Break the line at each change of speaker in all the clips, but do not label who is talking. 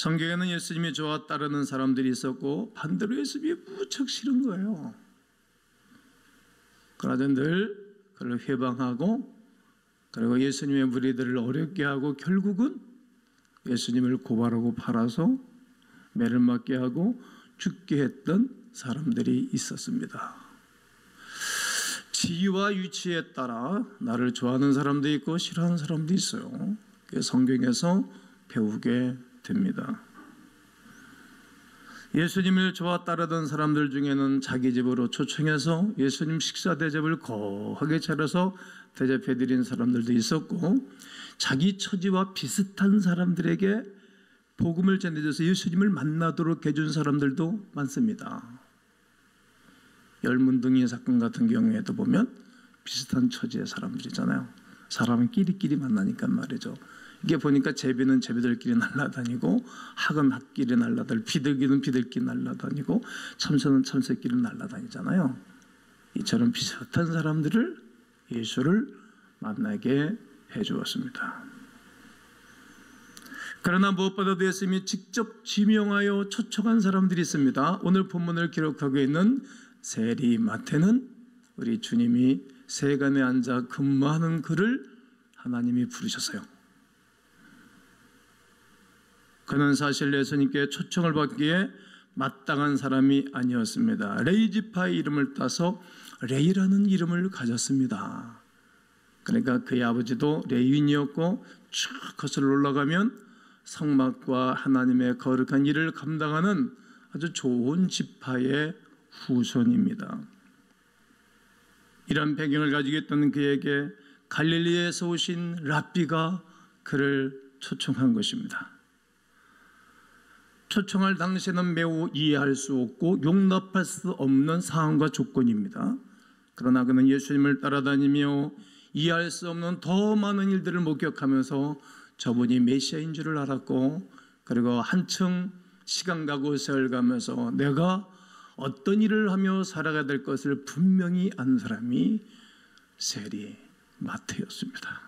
성경에는 예수님이 저와 따르는 사람들이 있었고 반대로 예수님이 무척 싫은 거예요. 그러나 늘 그를 회방하고 그리고 예수님의 무리들을 어렵게 하고 결국은 예수님을 고발하고 팔아서 매를 맞게 하고 죽게 했던 사람들이 있었습니다. 지위와 위치에 따라 나를 좋아하는 사람도 있고 싫어하는 사람도 있어요. 성경에서 배우게 됩니다. 예수님을 저와 따르던 사람들 중에는 자기 집으로 초청해서 예수님 식사 대접을 거하게 차려서 대접해드린 사람들도 있었고, 자기 처지와 비슷한 사람들에게 복음을 전해줘서 예수님을 만나도록 해준 사람들도 많습니다. 열문둥이 사건 같은 경우에도 보면 비슷한 처지의 사람들이잖아요. 사람은 끼리끼리 만나니까 말이죠. 이게 보니까 제비는 제비들끼리 날아다니고 학은 학끼리 날아다니고 비둘기는 비둘끼리 날아다니고 참새는 참새끼리 날아다니잖아요. 이처럼 비슷한 사람들을 예수를 만나게 해주었습니다. 그러나 무엇보다도 예수님이 직접 지명하여 초청한 사람들이 있습니다. 오늘 본문을 기록하고 있는 세리 마태는 우리 주님이 세간에 앉아 근무하는 그를 하나님이 부르셨어요. 그는 사실 예수님께 초청을 받기에 마땅한 사람이 아니었습니다. 레이지파의 이름을 따서 레이라는 이름을 가졌습니다. 그러니까 그의 아버지도 레위인이었고 쭉 거슬러 올라가면 성막과 하나님의 거룩한 일을 감당하는 아주 좋은 지파의 후손입니다. 이런 배경을 가지고 있던 그에게 갈릴리에서 오신 랍비가 그를 초청한 것입니다. 초청할 당시에는 매우 이해할 수 없고 용납할 수 없는 상황과 조건입니다. 그러나 그는 예수님을 따라다니며 이해할 수 없는 더 많은 일들을 목격하면서 저분이 메시아인 줄을 알았고, 그리고 한층 시간 가고 세월 가면서 내가 어떤 일을 하며 살아가야 될 것을 분명히 아는 사람이 세리 마태였습니다.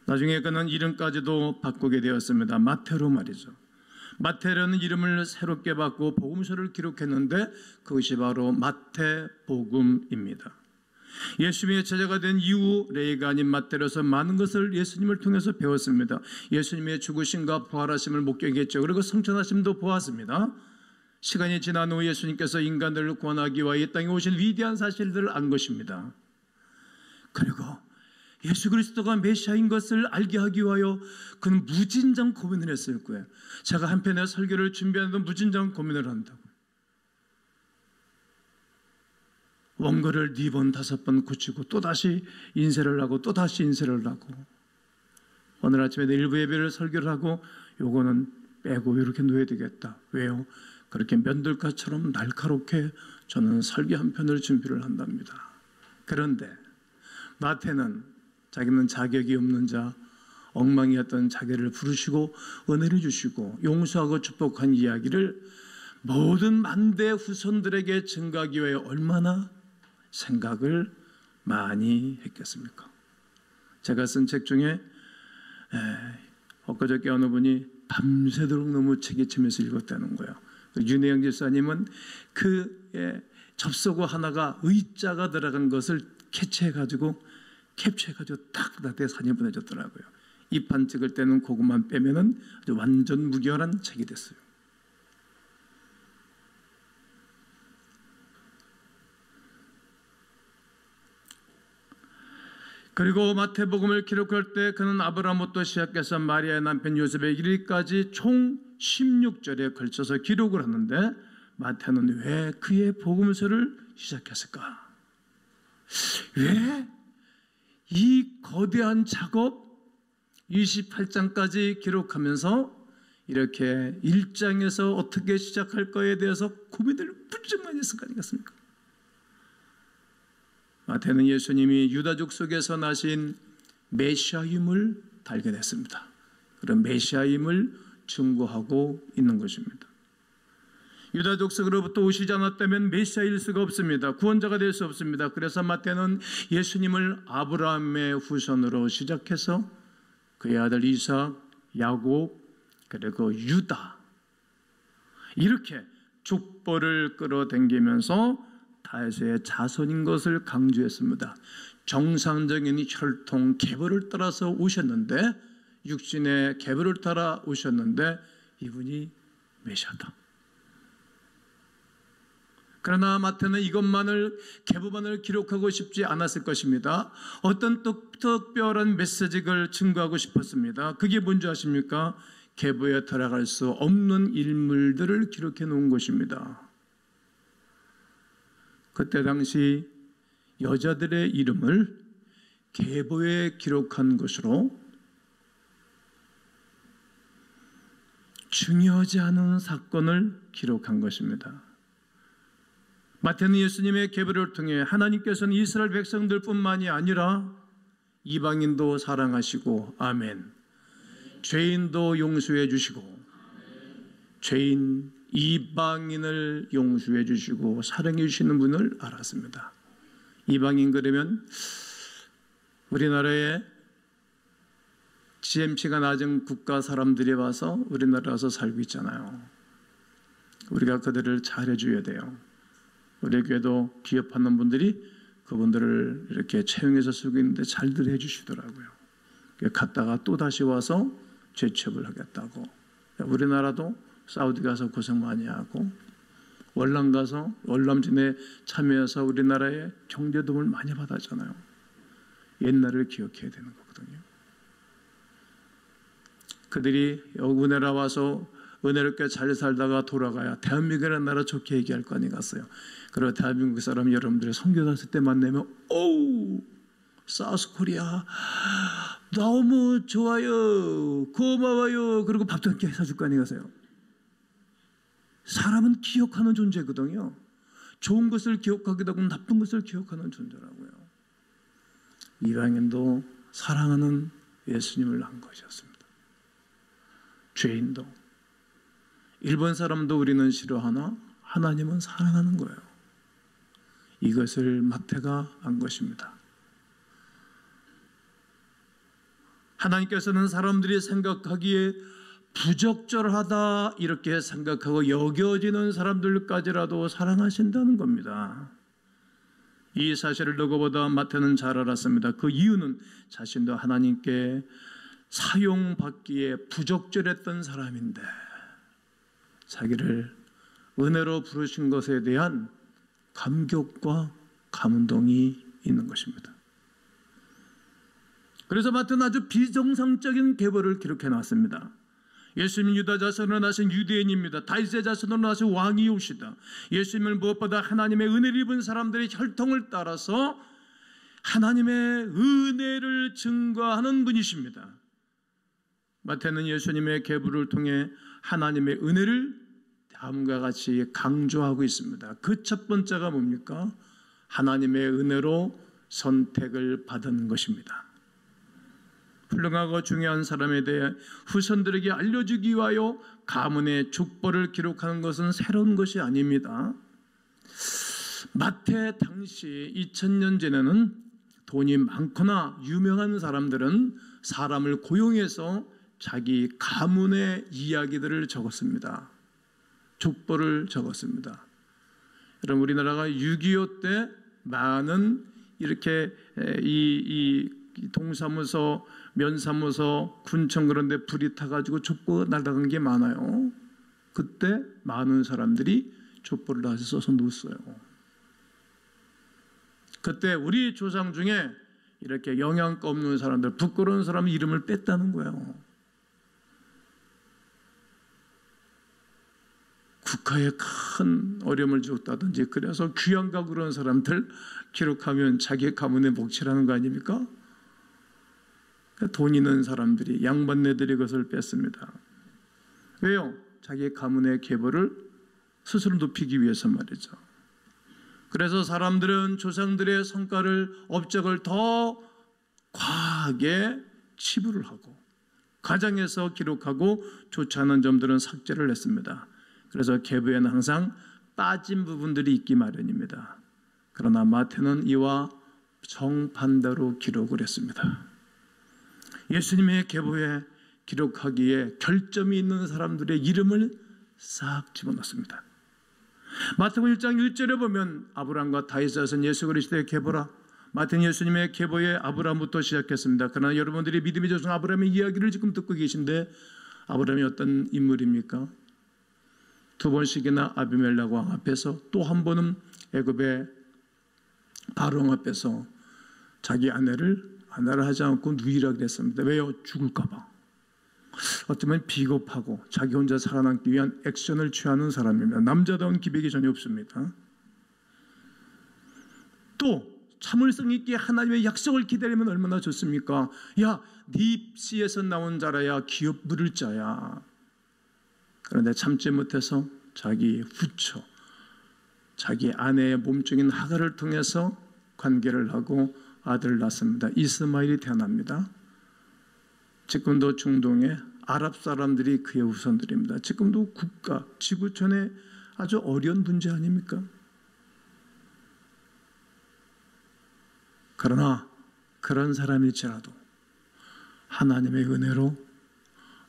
나중에 그는 이름까지도 바꾸게 되었습니다. 마태로 말이죠. 마태라는 이름을 새롭게 바꾸고 복음서를 기록했는데 그것이 바로 마태복음입니다. 예수님의 제자가 된 이후 레이가 아닌 마태로서 많은 것을 예수님을 통해서 배웠습니다. 예수님의 죽으심과 부활하심을 목격했죠. 그리고 성천하심도 보았습니다. 시간이 지난 후 예수님께서 인간들을 구원하기 위하여 이 땅에 오신 위대한 사실들을 안 것입니다. 그리고 예수 그리스도가 메시아인 것을 알게 하기 위하여 그는 무진장 고민을 했을 거예요. 제가 한편의 설교를 준비하는데 무진장 고민을 한다고. 원고를 4번, 5번 고치고 또다시 인쇄를 하고 또다시 인쇄를 하고, 오늘 아침에 일부 예배를 설교를 하고 요거는 빼고 이렇게 놓아야 되겠다. 왜요? 그렇게 면들가처럼 날카롭게 저는 설교 한 편을 준비를 한답니다. 그런데 마태는 자기는 자격이 없는 자, 엉망이었던 자기를 부르시고 은혜를 주시고 용서하고 축복한 이야기를 모든 만대 후손들에게 증가하기 위해 얼마나 생각을 많이 했겠습니까? 제가 쓴 책 중에 엊그저께 어느 분이 밤새도록 너무 책에 치면서 읽었다는 거예요. 윤혜영 집사님은 그 접속어 하나가 의자가 들어간 것을 캡처해가지고 딱 나한테 사진 보내줬더라고요. 입판 찍을 때는 그것만 빼면은 아주 완전 무결한 책이 됐어요. 그리고 마태복음을 기록할 때 그는 아브라함부터 시작해서 마리아의 남편 요셉의 이르기까지 총 16절에 걸쳐서 기록을 하는데, 마태는 왜 그의 복음서를 시작했을까? 왜 이 거대한 작업 28장까지 기록하면서 이렇게 1장에서 어떻게 시작할 거에 대해서 고민을 무척 많이 했을 거 아니겠습니까? 마태는 예수님이 유다족 속에서 나신 메시아임을 발견했습니다. 그런 메시아임을 증거하고 있는 것입니다. 유다족 속으로부터 오시지 않았다면 메시아일 수가 없습니다. 구원자가 될 수 없습니다. 그래서 마태는 예수님을 아브라함의 후손으로 시작해서 그의 아들 이삭, 야곱, 그리고 유다, 이렇게 족보를 끌어당기면서 다윗의 자손인 것을 강조했습니다. 정상적인 혈통 계보를 따라서 오셨는데, 육신의 계보를 따라 오셨는데 이분이 메시아다. 그러나 마태는 이것만을, 계보만을 기록하고 싶지 않았을 것입니다. 어떤 특별한 메시지를 증거하고 싶었습니다. 그게 뭔지 아십니까? 계보에 들어갈 수 없는 인물들을 기록해 놓은 것입니다. 그때 당시 여자들의 이름을 계보에 기록한 것으로 중요하지 않은 사건을 기록한 것입니다. 마태는 예수님의 계보를 통해 하나님께서는 이스라엘 백성들뿐만이 아니라 이방인도 사랑하시고, 아멘, 죄인도 용서해 주시고, 죄인 이방인을 용서해 주시고 사랑해 주시는 분을 알았습니다. 이방인 그러면 우리나라에 GMP가 낮은 국가 사람들이 와서 우리나라에 와서 살고 있잖아요. 우리가 그들을 잘해줘야 돼요. 우리 교회도 기업하는 분들이 그분들을 이렇게 채용해서 쓰고 있는데 잘들 해주시더라고요. 갔다가 또 다시 와서 재취업을 하겠다고. 우리나라도 사우디 가서 고생 많이 하고, 월남 가서 월남진에 참여해서 우리나라에 경제 도움을 많이 받았잖아요. 옛날을 기억해야 되는 거거든요. 그들이 은혜라 와서 은혜롭게 잘 살다가 돌아가야 대한민국이라는 나라 좋게 얘기할 거 아니겠어요. 그리고 대한민국 사람 여러분들이 선교 갔을 때 만나면 오우 사우스코리아 너무 좋아요, 고마워요, 그리고 밥도 함께 사줄 거 아니겠어요. 사람은 기억하는 존재거든요. 좋은 것을 기억하기도 하고 나쁜 것을 기억하는 존재라고요. 이방인도 사랑하는 예수님을 낳은 것이었습니다. 죄인도, 일본 사람도 우리는 싫어하나 하나님은 사랑하는 거예요. 이것을 마태가 안 것입니다. 하나님께서는 사람들이 생각하기에 부적절하다 이렇게 생각하고 여겨지는 사람들까지라도 사랑하신다는 겁니다. 이 사실을 누구보다 마태는 잘 알았습니다. 그 이유는 자신도 하나님께 사용받기에 부적절했던 사람인데 자기를 은혜로 부르신 것에 대한 감격과 감동이 있는 것입니다. 그래서 마태는 아주 비정상적인 계보를 기록해 놨습니다. 예수님은 유다 자손으로 나신 유대인입니다. 다윗의 자손으로 나신 왕이오시다. 예수님을 무엇보다 하나님의 은혜를 입은 사람들의 혈통을 따라서 하나님의 은혜를 증거하는 분이십니다. 마태는 예수님의 계보를 통해 하나님의 은혜를 다음과 같이 강조하고 있습니다. 그 첫 번째가 뭡니까? 하나님의 은혜로 선택을 받은 것입니다. 훌륭하고 중요한 사람에 대해 후손들에게 알려주기 위하여 가문의 족보를 기록하는 것은 새로운 것이 아닙니다. 마태 당시 2000년 전에는 돈이 많거나 유명한 사람들은 사람을 고용해서 자기 가문의 이야기들을 적었습니다. 족보를 적었습니다. 여러분, 우리나라가 6.25 때 많은 이렇게 이 동사무소, 면사무소, 군청 그런 데 불이 타가지고 족보가 날아간 게 많아요. 그때 많은 사람들이 족보를 다시 써서 놓았어요. 그때 우리 조상 중에 이렇게 영양가 없는 사람들, 부끄러운 사람 이름을 뺐다는 거예요. 국가에 큰 어려움을 줬다든지 그래서 귀양가 그런 사람들 기록하면 자기 가문의 몫이라는 거 아닙니까? 돈 있는 사람들이, 양반네들이 그것을 뺐습니다. 왜요? 자기 가문의 계보를 스스로 높이기 위해서 말이죠. 그래서 사람들은 조상들의 성과를, 업적을 더 과하게 치부를 하고 가장해서 기록하고 좋지 않은 점들은 삭제를 했습니다. 그래서 계보에는 항상 빠진 부분들이 있기 마련입니다. 그러나 마태는 이와 정반대로 기록을 했습니다. 예수님의 계보에 기록하기에 결점이 있는 사람들의 이름을 싹 집어넣습니다. 마태복음 1장 1절에 보면 아브라함과 다윗의 아들 예수 그리스도의 계보라. 마태는 예수님의 계보에 아브라함부터 시작했습니다. 그러나 여러분들이 믿음의 조상 아브라함의 이야기를 지금 듣고 계신데 아브라함이 어떤 인물입니까? 2번씩이나 아비멜렉 왕 앞에서 또 한 번은 애굽의 바로 앞에서 자기 아내를 하지 않고 누이라 그랬습니다. 왜요? 죽을까 봐. 어쩌면 비겁하고 자기 혼자 살아남기 위한 액션을 취하는 사람입니다. 남자다운 기백이 전혀 없습니다. 또 참을성 있게 하나님의 약속을 기다리면 얼마나 좋습니까? 야, 네 씨에서 나온 자라야 기업 누릴 자야. 그런데 참지 못해서 자기 후처, 자기 아내의 몸종인 하갈을 통해서 관계를 하고 아들을 낳습니다. 이스마엘이 태어납니다. 지금도 중동의 아랍 사람들이 그의 후손들입니다. 지금도 국가, 지구촌의 아주 어려운 문제 아닙니까? 그러나 그런 사람일지라도 하나님의 은혜로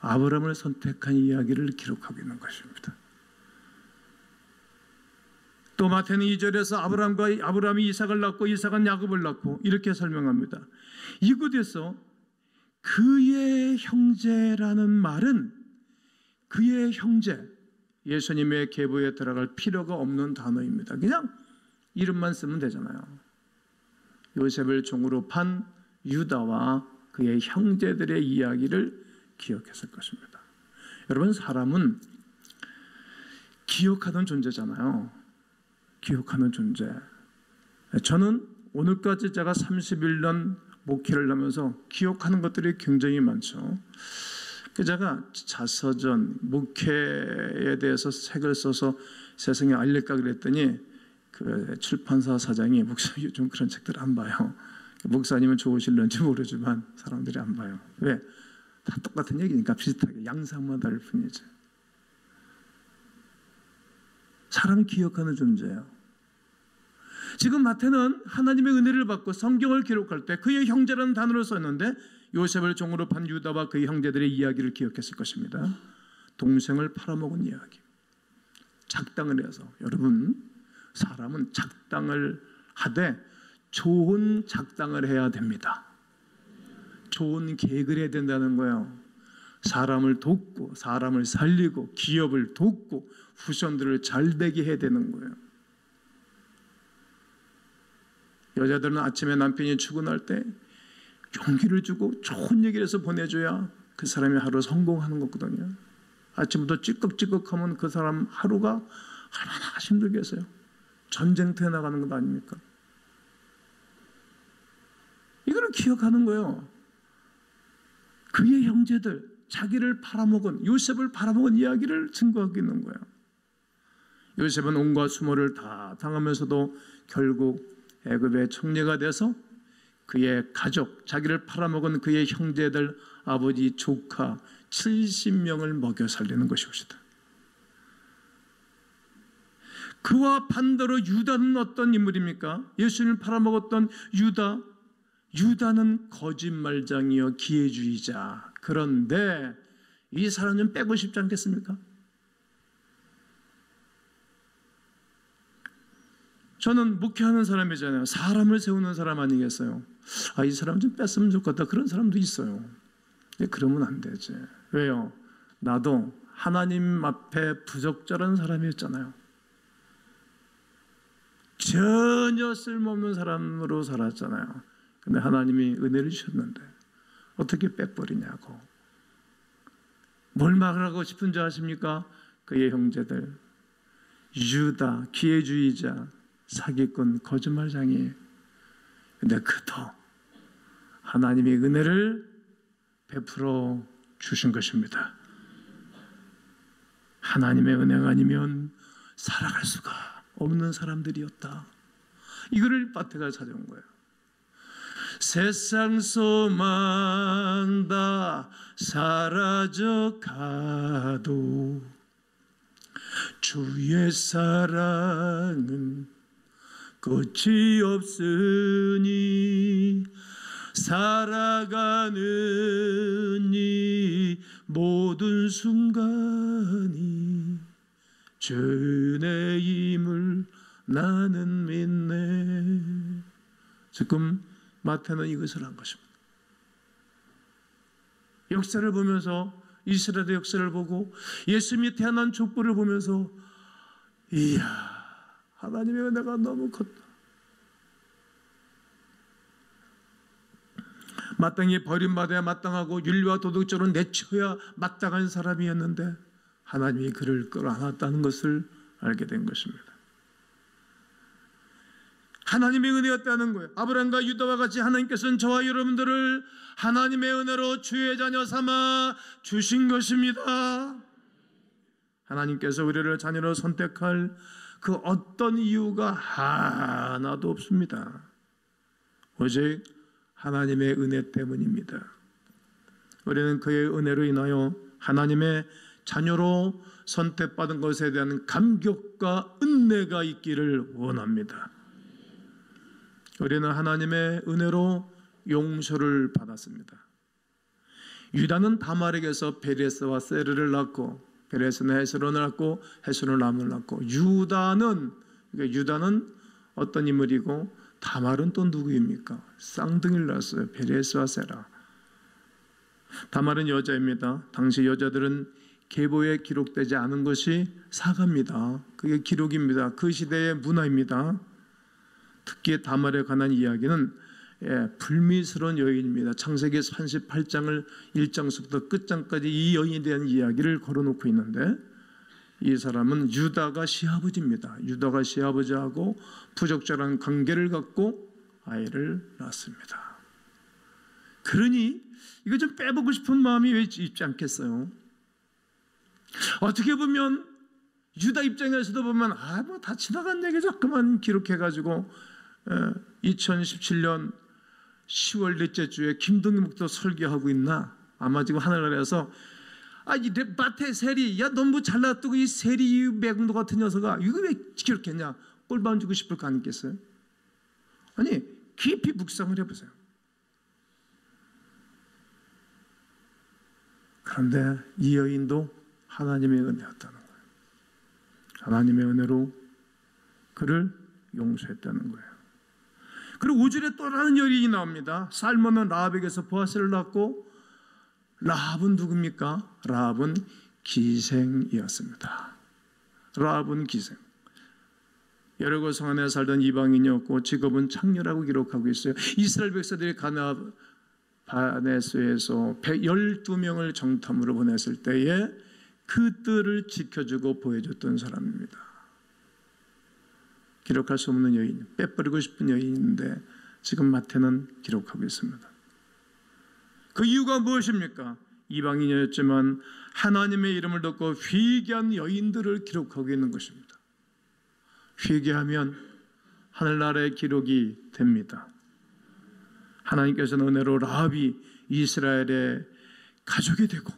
아브라함을 선택한 이야기를 기록하고 있는 것입니다. 또 마태는 2절에서 아브라함이 이삭을 낳고 이삭은 야곱을 낳고 이렇게 설명합니다. 이곳에서 그의 형제라는 말은 그의 형제, 예수님의 계보에 들어갈 필요가 없는 단어입니다. 그냥 이름만 쓰면 되잖아요. 요셉을 종으로 판 유다와 그의 형제들의 이야기를 기억했을 것입니다. 여러분, 사람은 기억하는 존재잖아요. 기억하는 존재. 저는 오늘까지 제가 31년 목회를 하면서 기억하는 것들이 굉장히 많죠. 제가 자서전, 목회에 대해서 책을 써서 세상에 알릴까 그랬더니 그 출판사 사장이 목사님 요즘 그런 책들 안 봐요. 목사님은 좋으실런지 모르지만 사람들이 안 봐요. 왜? 다 똑같은 얘기니까 비슷하게 양상만 다를 뿐이지. 사람이 기억하는 존재예요. 지금 마태는 하나님의 은혜를 받고 성경을 기록할 때 그의 형제라는 단어를 썼는데 요셉을 종으로 판 유다와 그의 형제들의 이야기를 기억했을 것입니다. 동생을 팔아먹은 이야기. 작당을 해서, 여러분, 사람은 작당을 하되 좋은 작당을 해야 됩니다. 좋은 계획을 해야 된다는 거예요. 사람을 돕고 사람을 살리고 기업을 돕고 후손들을 잘 되게 해야 되는 거예요. 여자들은 아침에 남편이 출근할 때 용기를 주고 좋은 얘기를 해서 보내줘야 그 사람이 하루 성공하는 거거든요. 아침부터 찌꺽찌꺽하면 그 사람 하루가 얼마나 힘들겠어요. 전쟁터에 나가는 것 아닙니까? 이거를 기억하는 거예요. 그의 형제들, 자기를 팔아먹은, 요셉을 팔아먹은 이야기를 증거하고 있는 거예요. 요셉은 온갖 수모를 다 당하면서도 결국 애굽의 총리가 돼서 그의 가족, 자기를 팔아먹은 그의 형제들, 아버지, 조카 70명을 먹여 살리는 것이었다. 그와 반대로 유다는 어떤 인물입니까? 예수님을 팔아먹었던 유다는 거짓말장이요 기회주의자. 그런데 이 사람 좀 빼고 싶지 않겠습니까? 저는 목회하는 사람이잖아요. 사람을 세우는 사람 아니겠어요? 이 사람 좀 뺐으면 좋겠다. 그런 사람도 있어요. 근데 그러면 안 되지. 왜요? 나도 하나님 앞에 부적절한 사람이었잖아요. 전혀 쓸모없는 사람으로 살았잖아요. 근데 하나님이 은혜를 주셨는데 어떻게 빼버리냐고. 뭘 말하고 싶은지 아십니까? 그의 형제들 유다, 기회주의자, 사기꾼, 거짓말장이. 근데 그도 하나님의 은혜를 베풀어 주신 것입니다. 하나님의 은혜가 아니면 살아갈 수가 없는 사람들이었다. 이거를 마태가 찾아온 거예요. 세상 소망 다 사라져 가도 주의 사랑은 끝이 없으니 살아가는 이 모든 순간이 주의 힘을 나는 믿네. 지금 마태는 이것을 한 것입니다. 역사를 보면서, 이스라엘의 역사를 보고 예수님이 태어난 족보를 보면서, 이야, 하나님의 은혜가 너무 컸다. 마땅히 버림받아야 마땅하고 윤리와 도덕적으로 내쳐야 마땅한 사람이었는데 하나님이 그를 끌어안았다는 것을 알게 된 것입니다. 하나님의 은혜였다는 거예요. 아브라함과 유다와 같이 하나님께서는 저와 여러분들을 하나님의 은혜로 주의 자녀 삼아 주신 것입니다. 하나님께서 우리를 자녀로 선택할 그 어떤 이유가 하나도 없습니다. 오직 하나님의 은혜 때문입니다. 우리는 그의 은혜로 인하여 하나님의 자녀로 선택받은 것에 대한 감격과 은혜가 있기를 원합니다. 우리는 하나님의 은혜로 용서를 받았습니다. 유다는 다말에게서 베레스와 세르를 낳고, 베레스는 헤스론을 낳고, 헤스론은 람을 낳고, 유다는 어떤 인물이고 다말은 또 누구입니까? 쌍둥이를 낳았어요. 베레스와 세라. 다말은 여자입니다. 당시 여자들은 계보에 기록되지 않은 것이 사가입니다. 그게 기록입니다. 그 시대의 문화입니다. 특히 다말에 관한 이야기는 불미스러운 여인입니다. 창세기 38장을 1장부터 끝장까지 이 여인에 대한 이야기를 걸어놓고 있는데, 이 사람은 유다가 시아버지입니다. 유다가 시아버지하고 부적절한 관계를 갖고 아이를 낳습니다. 그러니 이거 좀 빼보고 싶은 마음이 왜 있지 않겠어요? 어떻게 보면 유다 입장에서도 보면 뭐 다 지나간 얘기 자꾸만 기록해가지고 2017년 10월 넷째 주에 김동기 목도 설교하고 있나? 아마 지금 하늘나라에서 이 밭에 세리, 야 넌 뭐 잘났다고 이 세리 매국노 같은 녀석아 이거 왜 기록했냐? 꼴반 주고 싶을 거 아니겠어요? 아니 깊이 묵상을 해보세요. 그런데 이 여인도 하나님의 은혜였다는 거예요. 하나님의 은혜로 그를 용서했다는 거예요. 그리고 5절에 또 다른 여인이 나옵니다. 살몬은 라합에게서 보아스를 낳고, 라합은 누굽니까? 라합은 기생이었습니다. 라합은 기생. 여리고 성 안에 살던 이방인이었고 직업은 창녀라고 기록하고 있어요. 이스라엘 백성들이 가나안 바네스에서 12명을 정탐으로 보냈을 때에 그들을 지켜주고 보여줬던 사람입니다. 기록할 수 없는 여인, 빼버리고 싶은 여인인데 지금 마태는 기록하고 있습니다. 그 이유가 무엇입니까? 이방인이었지만 하나님의 이름을 듣고 회개한 여인들을 기록하고 있는 것입니다. 회개하면 하늘나라의 기록이 됩니다. 하나님께서는 은혜로 라합이 이스라엘의 가족이 되고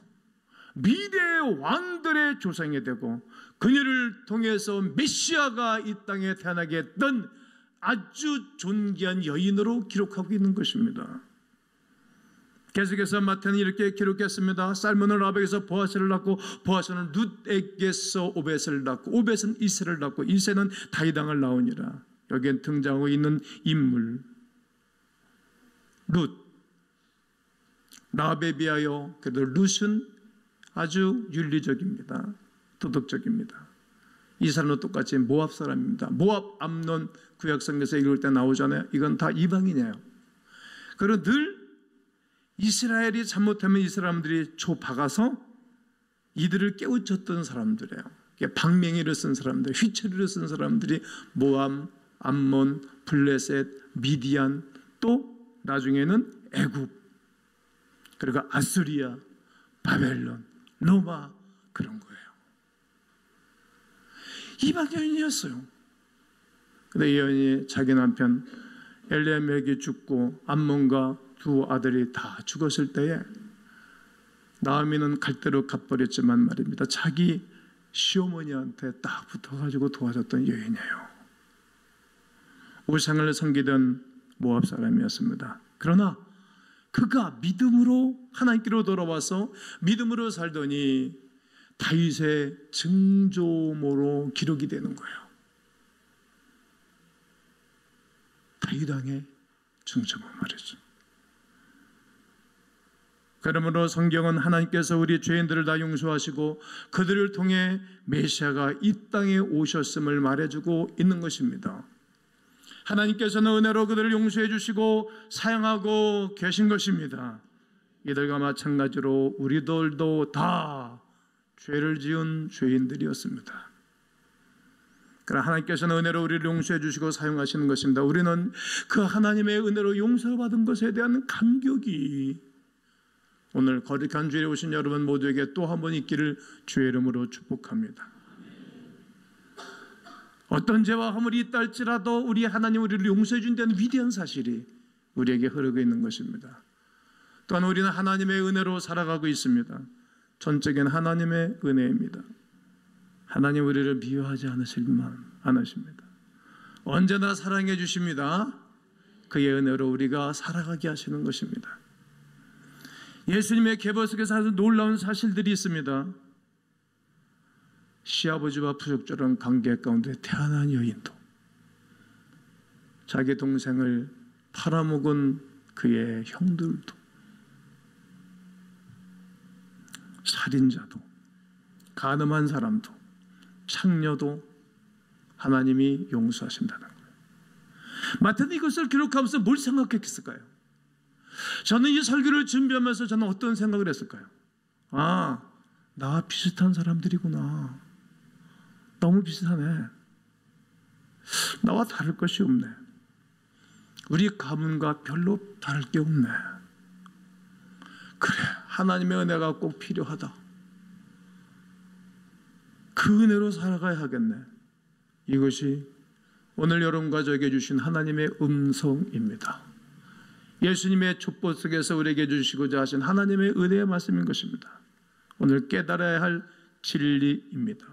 미래의 왕들의 조상이 되고 그녀를 통해서 메시아가 이 땅에 태어나게 했던 아주 존귀한 여인으로 기록하고 있는 것입니다. 계속해서 마태는 이렇게 기록했습니다. 살몬은 라합에게서 보아스를 낳고, 보아스는 룻에게서 오벳을 낳고, 오벳은 이세를 낳고, 이세는 다윗 왕을 낳으니라. 여기에 등장하고 있는 인물 룻, 라합에 비하여 그래도 룻은 아주 윤리적입니다. 도덕적입니다. 이 사람은 똑같이 모압 사람입니다. 모압 암논 구약성경에서 읽을 때 나오잖아요. 이건 다 이방인이에요. 그리고 늘 이스라엘이 잘못하면 이 사람들이 박아서 이들을 깨우쳤던 사람들이에요. 방맹이를 쓴 사람들, 휘처리를 쓴 사람들이 모압, 암몬, 블레셋, 미디안, 또 나중에는 애굽, 그리고 아수리아, 바벨론, 로마, 그런 거예요. 이방 여인이었어요. 근데 이 여인이 자기 남편 엘리야멜렉이 죽고 암몬과 두 아들이 다 죽었을 때에 나오미는 갈대로 갚버렸지만 말입니다. 자기 시어머니한테 딱 붙어가지고 도와줬던 여인이에요. 우상을 섬기던 모압 사람이었습니다. 그러나 그가 믿음으로 하나님께로 돌아와서 믿음으로 살더니 다윗의 증조모로 기록이 되는 거예요. 다윗 왕의 증조모 말이죠. 그러므로 성경은 하나님께서 우리 죄인들을 다 용서하시고 그들을 통해 메시아가 이 땅에 오셨음을 말해주고 있는 것입니다. 하나님께서는 은혜로 그들을 용서해 주시고 사용하고 계신 것입니다. 이들과 마찬가지로 우리들도 다 죄를 지은 죄인들이었습니다. 그러나 하나님께서는 은혜로 우리를 용서해 주시고 사용하시는 것입니다. 우리는 그 하나님의 은혜로 용서받은 것에 대한 감격이 오늘 거룩한 주일에 오신 여러분 모두에게 또 한 번 있기를 주의 이름으로 축복합니다. 어떤 죄와 허물이 있다 할지라도 우리 하나님 우리를 용서해 준다는 위대한 사실이 우리에게 흐르고 있는 것입니다. 또한 우리는 하나님의 은혜로 살아가고 있습니다. 전적인 하나님의 은혜입니다. 하나님 우리를 미워하지 않으십니다. 언제나 사랑해 주십니다. 그의 은혜로 우리가 살아가게 하시는 것입니다. 예수님의 계보 속에서 아주 놀라운 사실들이 있습니다. 시아버지와 부족절한 관계 가운데 태어난 여인도 자기 동생을 팔아먹은 그의 형들도 살인자도 간음한 사람도 창녀도 하나님이 용서하신다는 거예요. 마태는 이것을 기록하면서 뭘 생각했을까요? 저는 이 설교를 준비하면서 저는 어떤 생각을 했을까요? 아, 나와 비슷한 사람들이구나. 너무 비슷하네. 나와 다를 것이 없네. 우리 가문과 별로 다를 게 없네. 그래, 하나님의 은혜가 꼭 필요하다. 그 은혜로 살아가야 하겠네. 이것이 오늘 여러분과 저에게 주신 하나님의 음성입니다. 예수님의 촛보 속에서 우리에게 주시고자 하신 하나님의 은혜의 말씀인 것입니다. 오늘 깨달아야 할 진리입니다.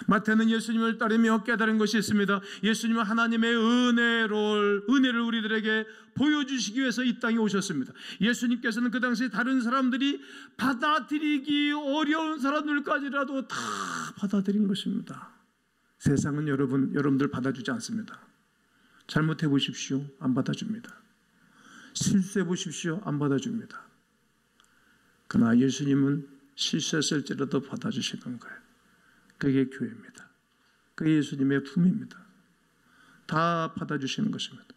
마태는 예수님을 따르며 깨달은 것이 있습니다. 예수님은 하나님의 은혜를 우리들에게 보여주시기 위해서 이 땅에 오셨습니다. 예수님께서는 그 당시 다른 사람들이 받아들이기 어려운 사람들까지라도 다 받아들인 것입니다. 세상은 여러분들 받아주지 않습니다. 잘못해 보십시오. 안 받아줍니다. 실수해 보십시오. 안 받아줍니다. 그러나 예수님은 실수했을지라도 받아주시는 거예요. 그게 교회입니다. 그게 예수님의 품입니다. 다 받아주시는 것입니다.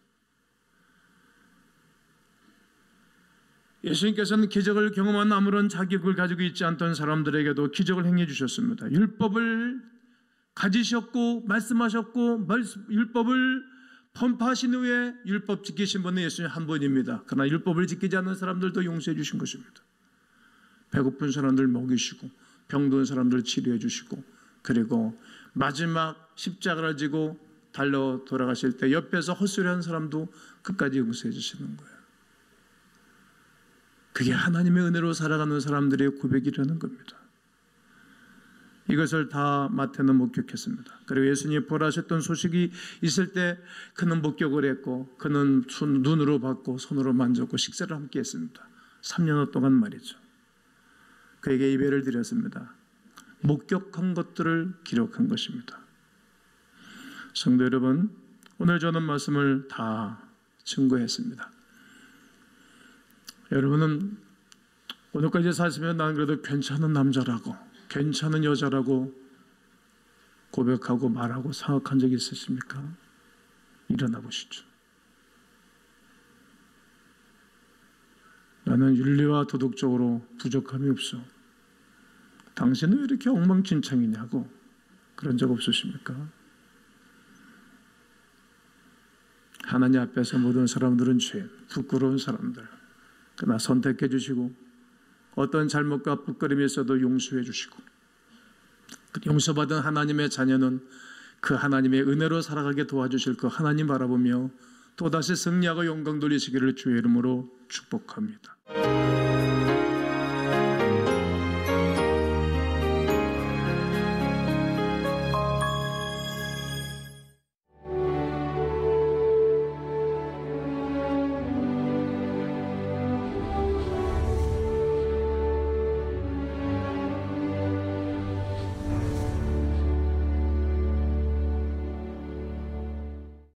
예수님께서는 기적을 경험한 아무런 자격을 가지고 있지 않던 사람들에게도 기적을 행해 주셨습니다. 율법을 가지셨고 말씀하셨고 율법을 선포하신 후에 율법 지키신 분은 예수님 한 분입니다. 그러나 율법을 지키지 않는 사람들도 용서해 주신 것입니다. 배고픈 사람들 먹이시고 병든 사람들 치료해 주시고 그리고 마지막 십자가를 지고 달려 돌아가실 때 옆에서 헛소리하는 사람도 끝까지 용서해 주시는 거예요. 그게 하나님의 은혜로 살아가는 사람들의 고백이라는 겁니다. 이것을 다 마태는 목격했습니다. 그리고 예수님이 보라하셨던 소식이 있을 때 그는 목격을 했고 그는 눈으로 봤고 손으로 만졌고 식사를 함께 했습니다. 3년 동안 말이죠. 그에게 예배를 드렸습니다. 목격한 것들을 기록한 것입니다. 성도 여러분, 오늘 저는 말씀을 다 증거했습니다. 여러분은 오늘까지 사시면 나는 그래도 괜찮은 남자라고 괜찮은 여자라고 고백하고 말하고 생각한 적이 있으십니까? 일어나 보시죠. 나는 윤리와 도덕적으로 부족함이 없어. 당신은 왜 이렇게 엉망진창이냐고 그런 적 없으십니까? 하나님 앞에서 모든 사람들은 죄인, 부끄러운 사람들. 그러나 선택해 주시고 어떤 잘못과 부끄러움이 있어도 용서해 주시고 용서받은 하나님의 자녀는 그 하나님의 은혜로 살아가게 도와주실 그 하나님 바라보며 또다시 승리하고 영광 돌리시기를 주의 이름으로 축복합니다.